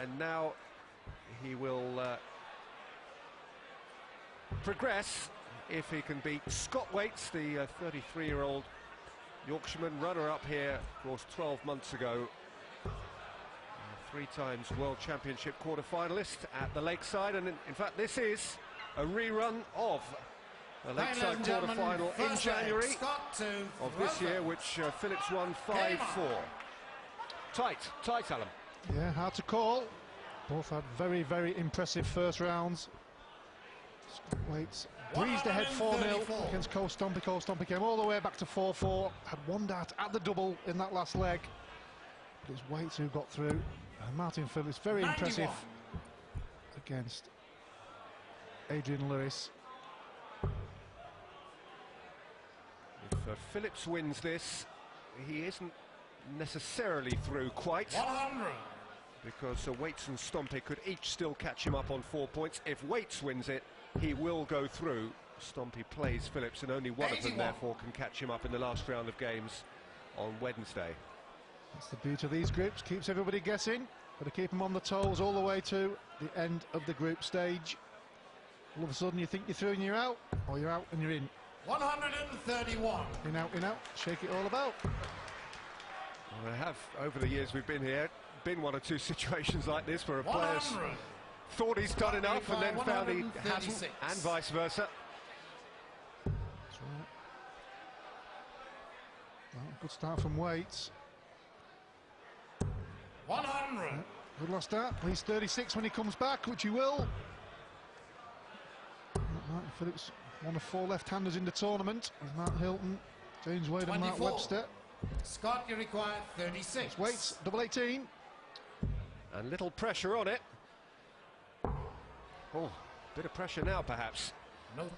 and now he will progress if he can beat Scott Waits, the 33-year-old Yorkshireman, runner-up here, of course, 12 months ago. 3 times World Championship quarter-finalist at the Lakeside, and in fact this is a rerun of the Lakeside quarter-final in January of this year, which Phillipps won 5-4. Tight, Alan. Yeah, hard to call. Both had very, very impressive first rounds. Scott Waits breezed ahead 4-0 against Cole Stompey. Cole Stompey came all the way back to 4-4, had one dart at the double in that last leg. But it's Waits who got through. Martin Phillipps, very 91. Impressive against Adrian Lewis. If Phillipps wins this, he isn't necessarily through quite. 100. Because Waits and Stompey could each still catch him up on 4 points. If Waits wins it, he will go through. Stompey plays Phillipps, and only one 81. Of them therefore can catch him up in the last round of games on Wednesday. That's the beauty of these groups, keeps everybody guessing. Got to keep them on the toes all the way to the end of the group stage. All of a sudden you think you're through and you're out, or you're out and you're in. 131. In out, shake it all about. Well, I have, over the years we've been here, been 1 or 2 situations like this where a player's thought he's done enough and then found he hasn't, and vice versa. That's right. Well, good start from Waits. 100. Good last start. He's 36 when he comes back, which he will. Martin Phillipps, one of 4 left-handers in the tournament. There's Mark Hilton, James Wade 24. And Mark Webster. Scott, you require 36. Waits, double 18. And little pressure on it. Oh, bit of pressure now, perhaps. No.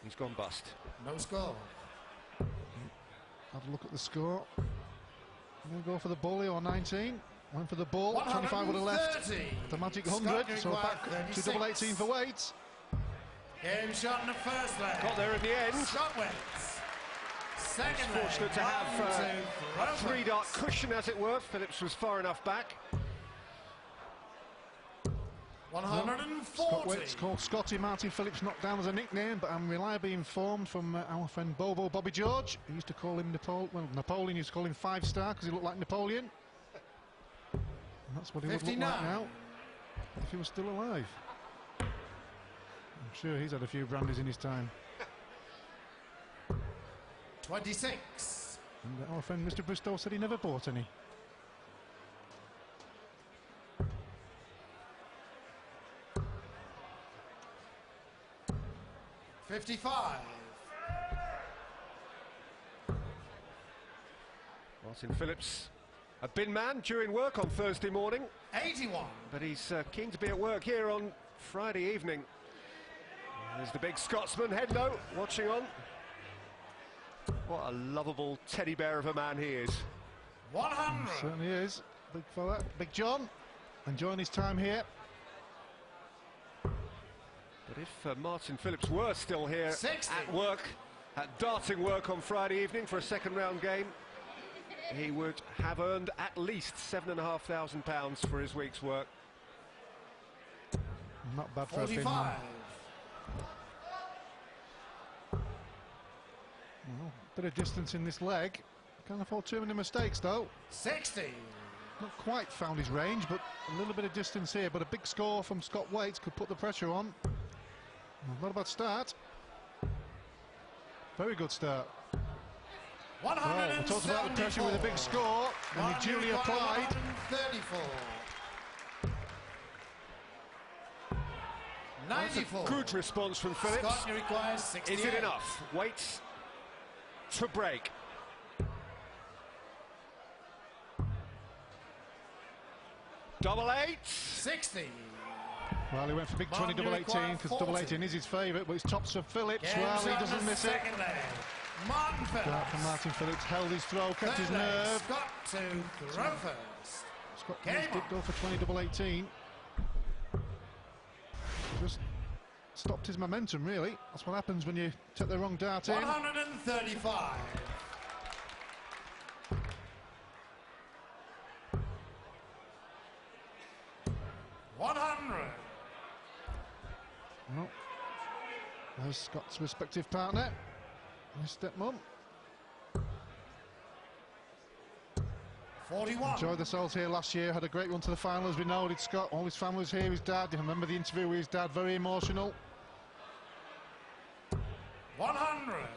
He's gone bust. No score. Have a look at the score. I'm going to go for the bully, or 19. Went for the ball. 25 would have left the magic 100. So back 36. To double 18 for Waits. Game shot in the first leg. Got there in the end. Scott Waits. Second leg. Fortunate to have a 3-dart cushion, as it were. Phillipps was far enough back. 140. Scott Waits called Scotty. Martin Phillipps knocked down as a nickname, but I'm reliably informed from our friend Bobo Bobby George. He used to call him Napoleon used to call him 5-star because he looked like Napoleon. And that's what he 59. Would look like now if he was still alive. I'm sure he's had a few brandies in his time. 26. And our friend Mr. Bristow said he never bought any. $55. Martin Phillipps, a bin man during work on Thursday morning. 81. But he's keen to be at work here on Friday evening. There's the big Scotsman, head low, watching on. What a lovable teddy bear of a man he is. 100. He certainly is. Big fella, Big John, enjoying his time here. But if Martin Phillipps were still here 60. At work, at darting work on Friday evening for a second round game, he would have earned at least £7,500 for his week's work. Not bad for 45. a bin man. Well, bit of distance in this leg. Can't afford too many mistakes though. 60. Not quite found his range, but a little bit of distance here. But a big score from Scott Waits could put the pressure on. Not a bad start. Very good start. Well, we talked about the pressure with a big score, and he duly applied. 134. 94. That's a good response from Phillipps. Scott requires 68. Is it enough? Waits to break. Double 8. 60. Well, he went for big 20 double 18 because double 18 is his favourite, but it's tops for Phillipps. Well, he doesn't miss it. Martin Phillipps. Start from Martin Phillipps, held his throw, kept his nerve. Scott to throw first. Scott did go for 20 double 18. Just stopped his momentum, really. That's what happens when you take the wrong dart in. 135. 100. Well, there's Scott's respective partner, his stepmom. 41. Enjoyed themselves here last year, had a great run to the final, as we know. Did Scott? All his family was here, his dad. You remember the interview with his dad, very emotional. 100.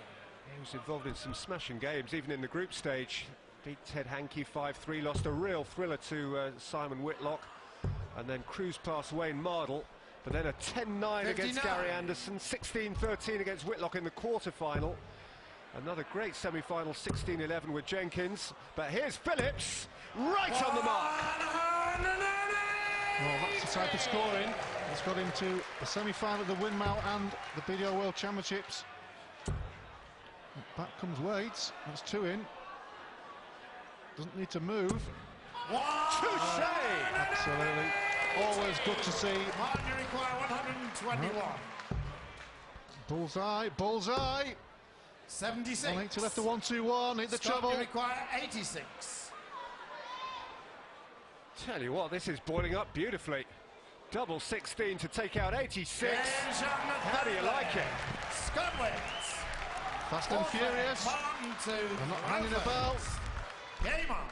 He was involved in some smashing games, even in the group stage. Beat Ted Hankey 5-3, lost a real thriller to Simon Whitlock, and then cruised past Wayne Mardle. But then a 10-9 against Gary Anderson, 16-13 against Whitlock in the quarter-final. Another great semi-final, 16-11 with Jenkins. But here's Phillipps, right on the mark. Well, that's the type of scoring that's got him to the semi-final of the Windmount and the BDO World Championships. Back comes Waits, that's 2 in. Doesn't need to move. Touché! Absolutely. Always good to see. Martin, you require 121. Bullseye, bullseye. 76. 180 left to 1-2-1, hit the Scott, treble. you require 86. Tell you what, this is boiling up beautifully. Double 16 to take out 86. How do you like it? Scott Waits. Fast and furious. Martin to They're not hanging about. Game on.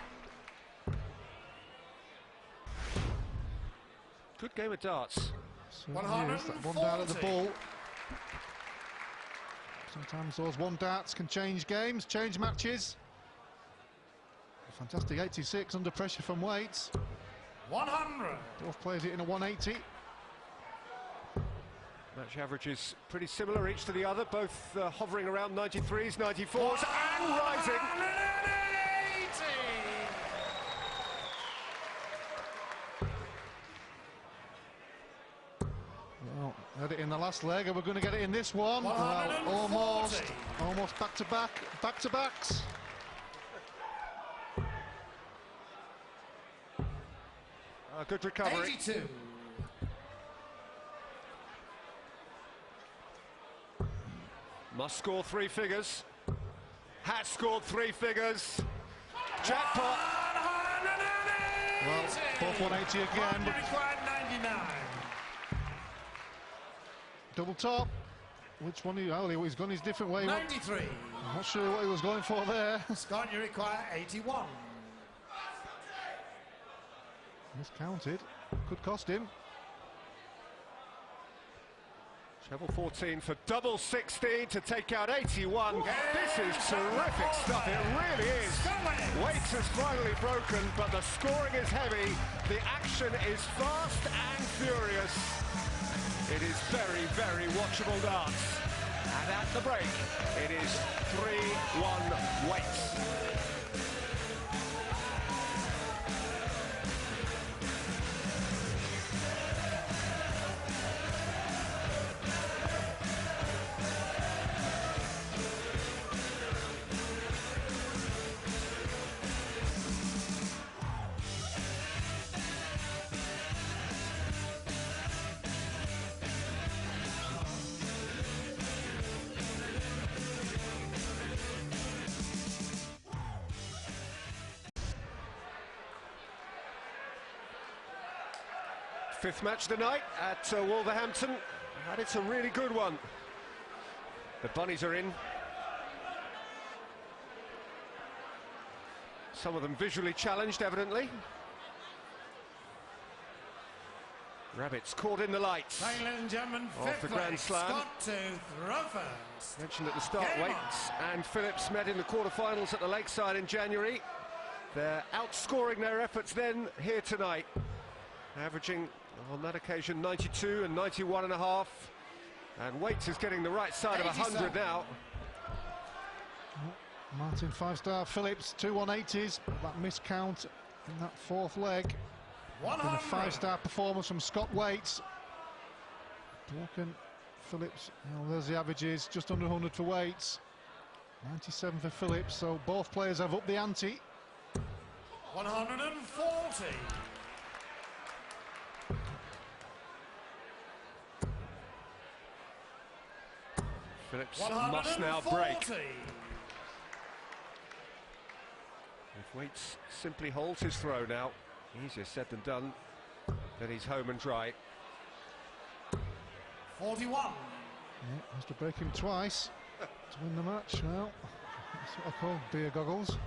Good game of darts. Certainly is. That one dart at the ball. Sometimes those one darts can change games, change matches. A fantastic 86 under pressure from Waits. 100. Both players hitting a 180. Match averages pretty similar each to the other, both hovering around 93s, 94s and rising. 180. Well, had it in the last leg, and we're going to get it in this one. Well, 140. almost back-to-backs. Good recovery. 82. Must score 3 figures. Has scored 3 figures. Jackpot. 180. Well, both 180 again, Martin, you but require 99. double top. Which one? Well, he's gone his different way. 93. I'm not sure what he was going for there. Scott, you require 81. Miscounted. Could cost him. Treble 14 for double 16 to take out 81. This is terrific stuff, it really is. Waits has finally broken, but the scoring is heavy. The action is fast and furious. It is very, very watchable darts. And at the break, it is 3-1 Waits. Fifth match of the night at Wolverhampton, and it's a really good one. The bunnies are in. Some of them visually challenged, evidently. Rabbits caught in the lights. Ladies and gentlemen, Off the Grand Slam. Scott to throw first. Mentioned at the start, Game Waits and Phillipps met in the quarterfinals at the Lakeside in January. They're outscoring their efforts then here tonight, averaging on that occasion 92 and 91.5, and Waits is getting the right side of 100 now. Martin 5-star, Phillipps 2 180s. That miscount in that fourth leg. 100. And a 5-star performance from Scott Waits. Broken Phillipps. Well, there's the averages, just under 100 for Waits. 97 for Phillipps. So both players have upped the ante. 140. Phillipps must now break. If Waits simply holds his throw now, easier said than done. then he's home and dry. 41. Yeah, has to break him twice to win the match. Well, that's what I call beer goggles.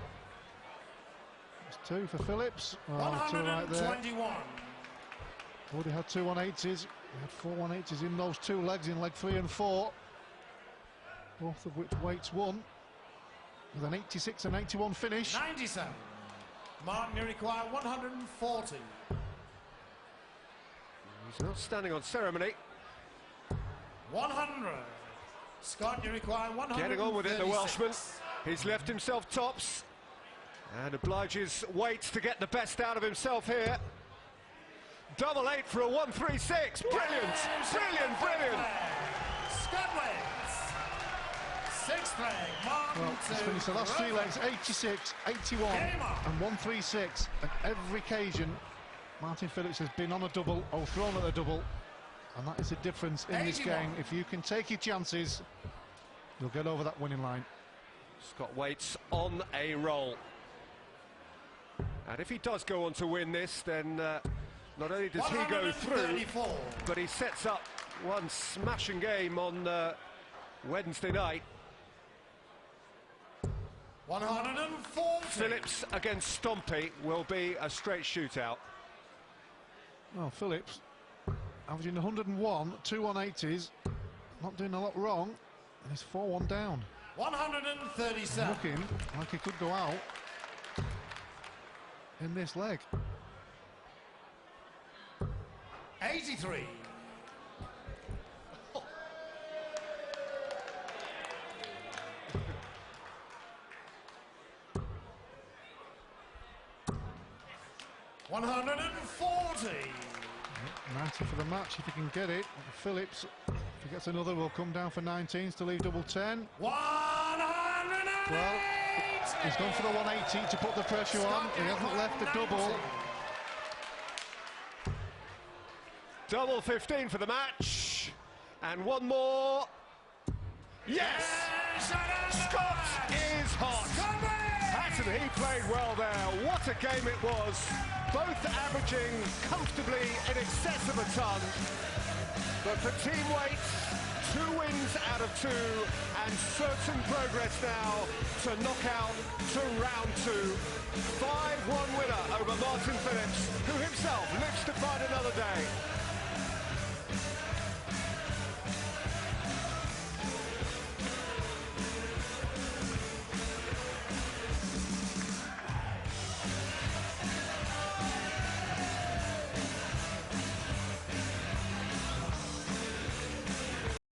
That's 2 for Phillipps. Oh, 2 right there. 121. Already had 2 180s. We had 4 180s in those 2 legs, in leg 3 and 4. Both of which weights won, with an 86 and 81 finish. 97. Martin, you require 140. He's not standing on ceremony. 100. Scott, you require 100. Getting on with it, the Welshman. He's left himself tops and obliges Waits to get the best out of himself here. Double 8 for a 136. Brilliant, brilliant, brilliant. Scott Waits. 6th leg. Martin, Well, he's finished the last 3 legs, 86, 81 and 136. And every occasion, Martin Phillipps has been on a double or thrown at a double. And that is the difference in this 81. game. If you can take your chances, you'll get over that winning line. Scott Waits on a roll. And if he does go on to win this, then not only does he go through, but he sets up one smashing game on Wednesday night. 140. Phillipps against Stompy will be a straight shootout. Well, Phillipps averaging 101, 2 180s, not doing a lot wrong, and he's 4-1 down. 137. Looking like he could go out in this leg. 83. $140. 90 for the match if he can get it. Phillipps, if he gets another, will come down for 19s to leave double 10. 108. Well, he's gone for the 180 to put the pressure on. He hasn't left the double. Double 15 for the match. And one more. Yes! Scott is hot. Hasn't he played well there? What a game it was. Both averaging comfortably in excess of a ton. But for Team Waits, 2 wins out of 2 and certain progress now to knock out to round 2. 5-1 winner over Martin Phillipps, who himself lives to fight another day.